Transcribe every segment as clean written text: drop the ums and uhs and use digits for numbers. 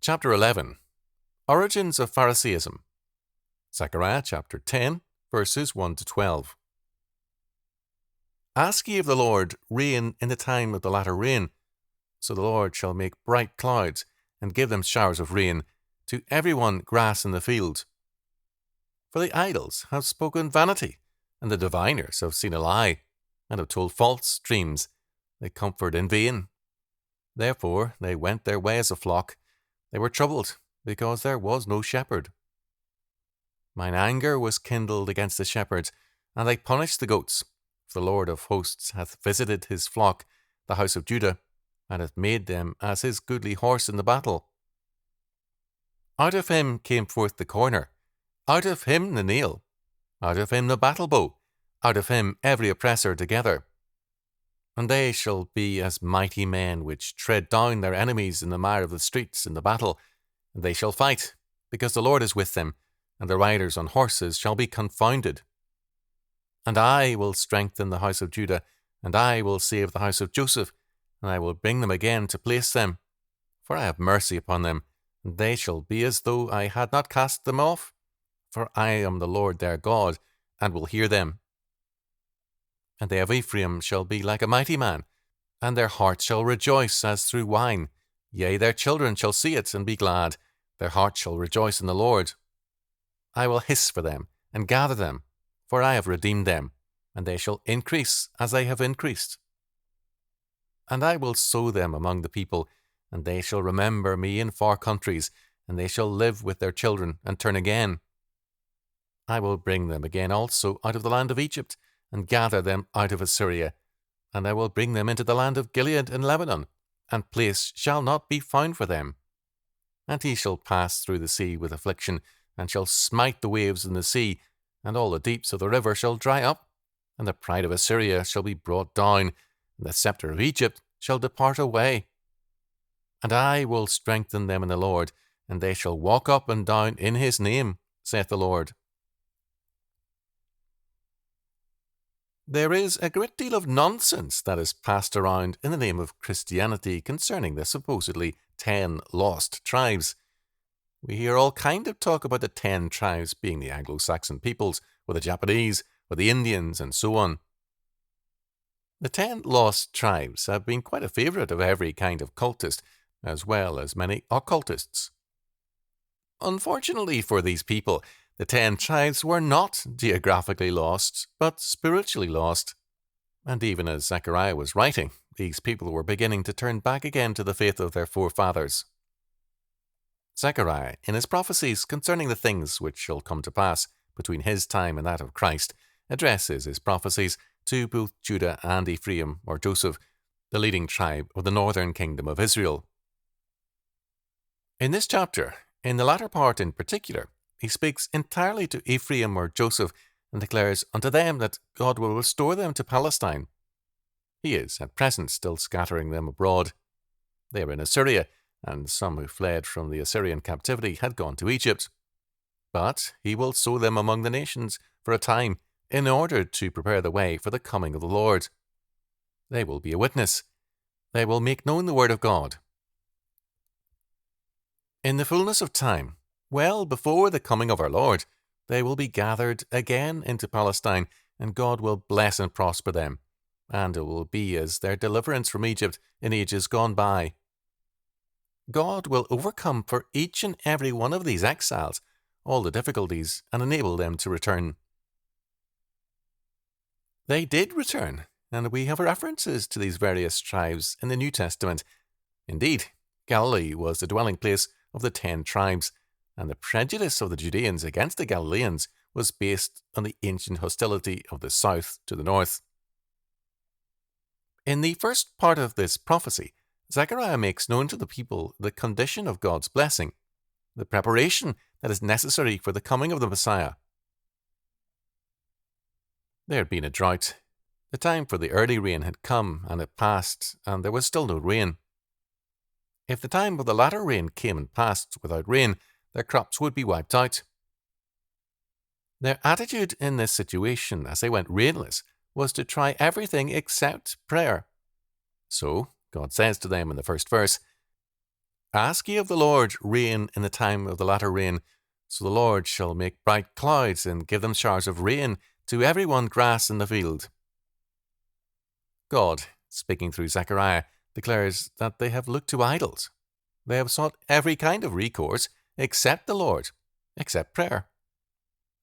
Chapter 11. Origins of Phariseeism. Zechariah chapter 10, verses 1 to 12. Ask ye of the Lord rain in the time of the latter rain. So the Lord shall make bright clouds, and give them showers of rain, to every one grass in the field. For the idols have spoken vanity, and the diviners have seen a lie, and have told false dreams. They comfort in vain. Therefore they went their way as a flock. They were troubled, because there was no shepherd. Mine anger was kindled against the shepherds, and I punished the goats. For the Lord of hosts hath visited his flock, the house of Judah, and hath made them as his goodly horse in the battle. Out of him came forth the corner, out of him the nail, out of him the battle bow, out of him every oppressor together. And they shall be as mighty men which tread down their enemies in the mire of the streets in the battle, and they shall fight, because the Lord is with them, and the riders on horses shall be confounded. And I will strengthen the house of Judah, and I will save the house of Joseph, and I will bring them again to place them. For I have mercy upon them, and they shall be as though I had not cast them off. For I am the Lord their God, and will hear them. And they of Ephraim shall be like a mighty man, and their heart shall rejoice as through wine. Yea, their children shall see it and be glad. Their heart shall rejoice in the Lord. I will hiss for them, and gather them, for I have redeemed them, and they shall increase as they have increased. And I will sow them among the people, and they shall remember me in far countries, and they shall live with their children, and turn again. I will bring them again also out of the land of Egypt, and gather them out of Assyria, and I will bring them into the land of Gilead and Lebanon, and place shall not be found for them. And he shall pass through the sea with affliction, and shall smite the waves in the sea, and all the deeps of the river shall dry up, and the pride of Assyria shall be brought down, and the scepter of Egypt shall depart away. And I will strengthen them in the Lord, and they shall walk up and down in his name, saith the Lord. There is a great deal of nonsense that is passed around in the name of Christianity concerning the supposedly 10 lost tribes. We hear all kind of talk about the 10 tribes being the Anglo-Saxon peoples, or the Japanese, or the Indians, and so on. The 10 lost tribes have been quite a favourite of every kind of cultist, as well as many occultists. Unfortunately for these people, the 10 tribes were not geographically lost, but spiritually lost. And even as Zechariah was writing, these people were beginning to turn back again to the faith of their forefathers. Zechariah, in his prophecies concerning the things which shall come to pass between his time and that of Christ, addresses his prophecies to both Judah and Ephraim, or Joseph, the leading tribe of the northern kingdom of Israel. In this chapter, in the latter part in particular, he speaks entirely to Ephraim or Joseph, and declares unto them that God will restore them to Palestine. He is at present still scattering them abroad. They are in Assyria, and some who fled from the Assyrian captivity had gone to Egypt. But he will sow them among the nations for a time, in order to prepare the way for the coming of the Lord. They will be a witness. They will make known the word of God. In the fullness of time, well before the coming of our Lord, they will be gathered again into Palestine, and God will bless and prosper them, and it will be as their deliverance from Egypt in ages gone by. God will overcome for each and every one of these exiles all the difficulties and enable them to return. They did return, and we have references to these various tribes in the New Testament. Indeed, Galilee was the dwelling place of the 10 tribes, and the prejudice of the Judeans against the Galileans was based on the ancient hostility of the south to the north. In the first part of this prophecy, Zechariah makes known to the people the condition of God's blessing, the preparation that is necessary for the coming of the Messiah. There had been a drought. The time for the early rain had come, and it passed, and there was still no rain. If the time of the latter rain came and passed without rain, their crops would be wiped out. Their attitude in this situation, as they went rainless, was to try everything except prayer. So, God says to them in the first verse, Ask ye of the Lord rain in the time of the latter rain. So the Lord shall make bright clouds and give them showers of rain to every one grass in the field. God, speaking through Zechariah, declares that they have looked to idols. They have sought every kind of recourse except the Lord, except prayer.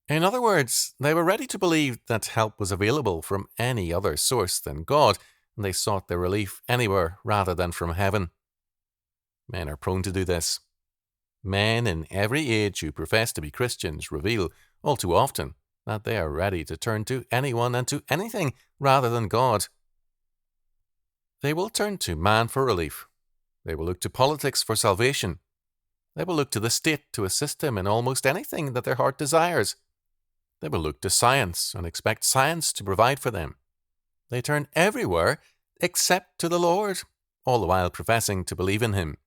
In other words, they were ready to believe that help was available from any other source than God, and they sought their relief anywhere rather than from heaven. Men are prone to do this. Men in every age who profess to be Christians reveal, all too often, that they are ready to turn to anyone and to anything rather than God. They will turn to man for relief. They will look to politics for salvation. They will look to the state to assist them in almost anything that their heart desires. They will look to science and expect science to provide for them. They turn everywhere except to the Lord, all the while professing to believe in Him.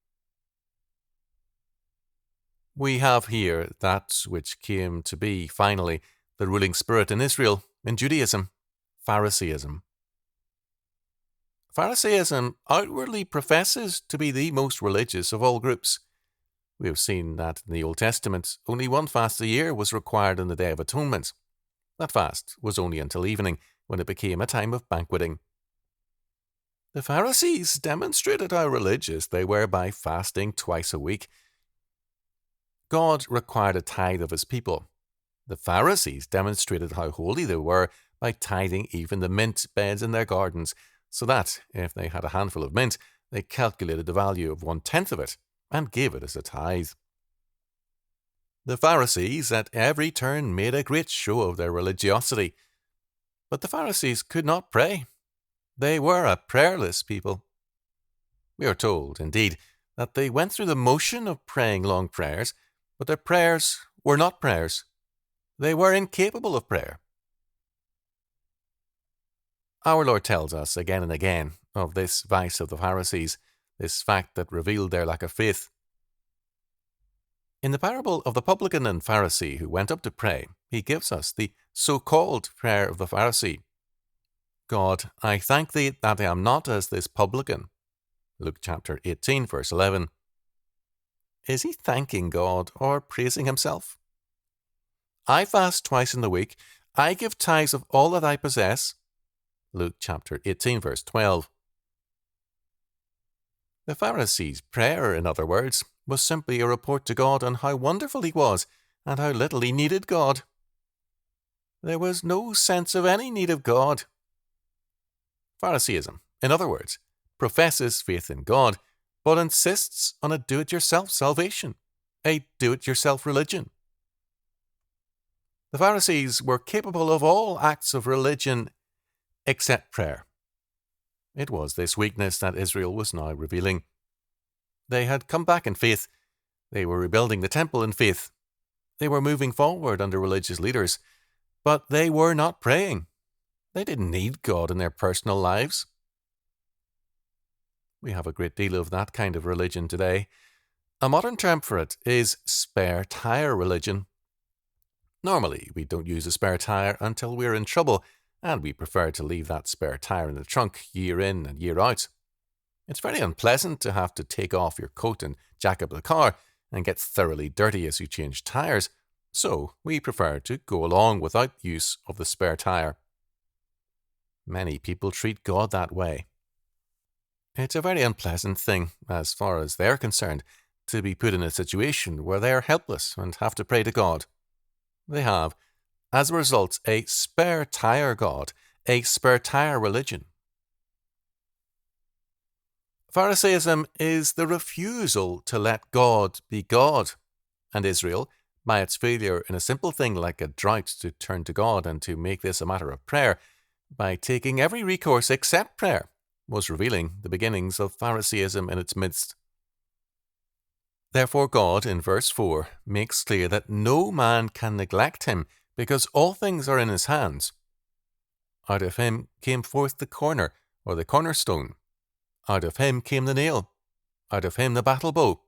We have here that which came to be, finally, the ruling spirit in Israel, in Judaism, Phariseeism. Phariseeism outwardly professes to be the most religious of all groups. We have seen that in the Old Testament, only one fast a year was required on the Day of Atonement. That fast was only until evening, when it became a time of banqueting. The Pharisees demonstrated how religious they were by fasting twice a week. God required a tithe of His people. The Pharisees demonstrated how holy they were by tithing even the mint beds in their gardens, so that, if they had a handful of mint, they calculated the value of 1/10 of it and gave it as a tithe. The Pharisees at every turn made a great show of their religiosity. But the Pharisees could not pray. They were a prayerless people. We are told, indeed, that they went through the motion of praying long prayers, but their prayers were not prayers. They were incapable of prayer. Our Lord tells us again and again of this vice of the Pharisees, this fact that revealed their lack of faith. In the parable of the publican and Pharisee who went up to pray, He gives us the so-called prayer of the Pharisee. God, I thank Thee that I am not as this publican. Luke chapter 18, verse 11. Is he thanking God or praising himself? I fast twice in the week. I give tithes of all that I possess. Luke chapter 18, verse 12. The Pharisees' prayer, in other words, was simply a report to God on how wonderful He was and how little he needed God. There was no sense of any need of God. Phariseeism, in other words, professes faith in God, but insists on a do-it-yourself salvation, a do-it-yourself religion. The Pharisees were capable of all acts of religion except prayer. It was this weakness that Israel was now revealing. They had come back in faith. They were rebuilding the temple in faith. They were moving forward under religious leaders, but they were not praying. They didn't need God in their personal lives. We have a great deal of that kind of religion today. A modern term for it is spare tire religion. Normally, we don't use a spare tire until we're in trouble, and we prefer to leave that spare tire in the trunk year in and year out. It's very unpleasant to have to take off your coat and jack up the car and get thoroughly dirty as you change tires, so we prefer to go along without use of the spare tire. Many people treat God that way. It's a very unpleasant thing, as far as they're concerned, to be put in a situation where they are helpless and have to pray to God. They have, as a result, a spare tire God, a spare tire religion. Phariseeism is the refusal to let God be God, and Israel, by its failure in a simple thing like a drought to turn to God and to make this a matter of prayer, by taking every recourse except prayer, was revealing the beginnings of Phariseeism in its midst. Therefore God, in verse 4, makes clear that no man can neglect Him, because all things are in His hands. Out of Him came forth the corner, or the cornerstone. Out of Him came the nail. Out of Him the battle bow.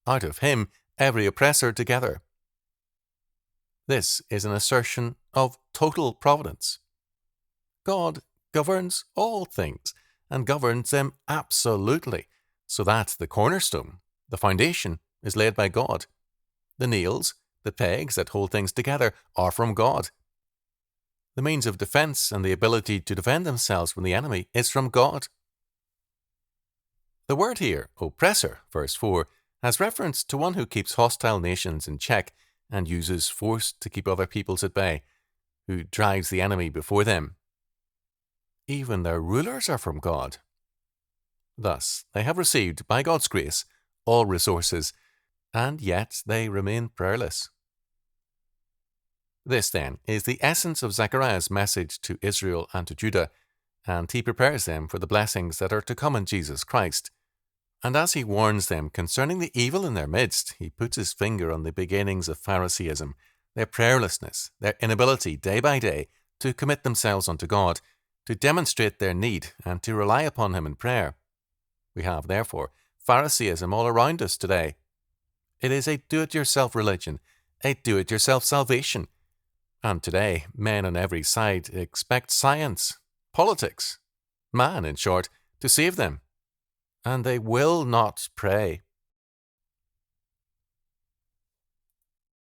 Out of Him every oppressor together. This is an assertion of total providence. God governs all things, and governs them absolutely, so that the cornerstone, The foundation is laid by God. The nails, the pegs that hold things together, are from God. The means of defense and the ability to defend themselves from the enemy is from God. The word here, oppressor, verse 4, has reference to one who keeps hostile nations in check and uses force to keep other peoples at bay, who drives the enemy before them. Even their rulers are from God. Thus, they have received, by God's grace, all resources, and yet they remain prayerless. This, then, is the essence of Zechariah's message to Israel and to Judah, and he prepares them for the blessings that are to come in Jesus Christ. And as he warns them concerning the evil in their midst, he puts his finger on the beginnings of Phariseeism, their prayerlessness, their inability day by day to commit themselves unto God, to demonstrate their need, and to rely upon him in prayer. We have, therefore, Phariseeism all around us today. It is a do-it-yourself religion, a do-it-yourself salvation. And today, men on every side expect science, politics, man, in short, to save them. And they will not pray.